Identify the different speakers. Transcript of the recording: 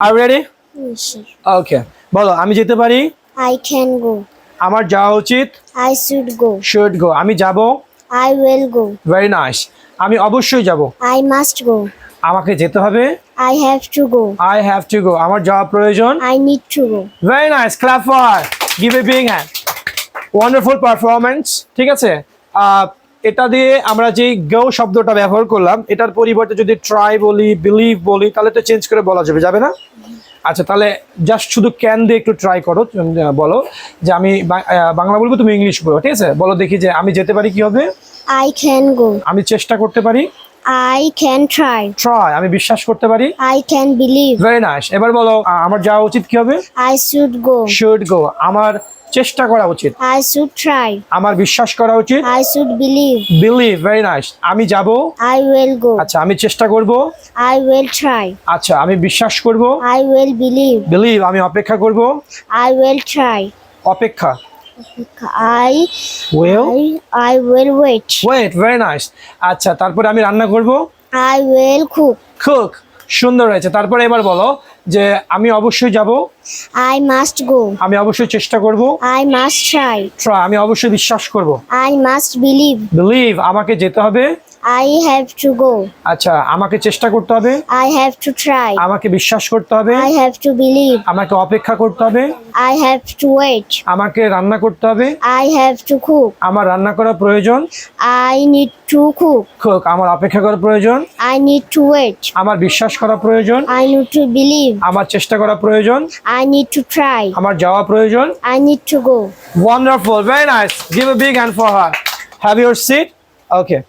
Speaker 1: আর ready?
Speaker 2: Yes, sir.
Speaker 1: ওকে, বলো আমি যেতে পারি।
Speaker 2: I can go.
Speaker 1: আমার যাওয়া উচিত।
Speaker 2: I should go.
Speaker 1: Should go. আমি যাব।
Speaker 2: I will go.
Speaker 1: Very nice. আমি অবশ্যই যাব।
Speaker 2: I must go.
Speaker 1: আমাকে যেতে হবে।
Speaker 2: I have to go.
Speaker 1: I have to go. আমার যাওয়া প্রয়োজন।
Speaker 2: I need to go.
Speaker 1: Very nice, clap for, give a big hand. Wonderful performance. ঠিক আছে, এটা দিয়ে আমরা যেই গো শব্দটা ব্যবহার করলাম, এটার পরিবর্তে যদি ট্রাই বলি, বিলিভ বলি, তাহলে তো চেঞ্জ করে বলা যাবে, যাবে না? আচ্ছা, তাহলে জাস্ট শুধু ক্যান দিয়ে একটু ট্রাই করো। বলো যে আমি বাংলা বলবো, তুমি ইংলিশ বলো। ঠিক আছে, বলো দেখি যে আমি যেতে পারি কি হবে।
Speaker 2: I can go.
Speaker 1: আমি চেষ্টা করতে পারি।
Speaker 2: I can try.
Speaker 1: ট্রাই। আমি বিশ্বাস করতে পারি।
Speaker 2: I can believe.
Speaker 1: Very nice. এবার বলো আমার যাওয়া উচিত কি হবে।
Speaker 2: I should go.
Speaker 1: Should go. আমার চেষ্টা করা উচিত।
Speaker 2: I should try.
Speaker 1: আমার বিশ্বাস করা উচিত।
Speaker 2: I should believe.
Speaker 1: Believe. Very nice. আমি যাব।
Speaker 2: I will go.
Speaker 1: আচ্ছা, আমি চেষ্টা করব।
Speaker 2: I will try.
Speaker 1: আচ্ছা, আমি বিশ্বাস করব।
Speaker 2: I will believe.
Speaker 1: বিলিভ। আমি অপেক্ষা করব।
Speaker 2: I will try.
Speaker 1: অপেক্ষা।
Speaker 2: I
Speaker 1: will.
Speaker 2: I will wait.
Speaker 1: Wait. Very nice. আচ্ছা, তারপরে আমি রান্না করব।
Speaker 2: I will cook.
Speaker 1: কুক। সুন্দর হয়েছে। তারপরে এবার বলো যে আমি অবশ্যই যাব।
Speaker 2: I must go.
Speaker 1: আমি অবশ্যই চেষ্টা করব।
Speaker 2: I must try.
Speaker 1: ট্রাই। আমি অবশ্যই বিশ্বাস করব।
Speaker 2: I must believe.
Speaker 1: বিলিভ। আমাকে যেতে হবে।
Speaker 2: I have to go.
Speaker 1: আচ্ছা, আমাকে চেষ্টা করতে হবে।
Speaker 2: I have to try.
Speaker 1: আমাকে বিশ্বাস করতে হবে।
Speaker 2: I have to believe.
Speaker 1: আমাকে অপেক্ষা করতে হবে।
Speaker 2: I have to wait.
Speaker 1: আমাকে রান্না করতে হবে।
Speaker 2: I have to cook.
Speaker 1: আমার রান্না করা প্রয়োজন।
Speaker 2: I need to cook.
Speaker 1: Cook. আমার অপেক্ষা করা প্রয়োজন।
Speaker 2: I need to wait.
Speaker 1: আমার বিশ্বাস করা প্রয়োজন।
Speaker 2: I need to believe.
Speaker 1: আমার চেষ্টা করা প্রয়োজন।
Speaker 2: I need to try.
Speaker 1: আমার যাওয়া প্রয়োজন।
Speaker 2: I need to go.
Speaker 1: Wonderful, very nice. Give a big hand for her. Have your seat. Okay.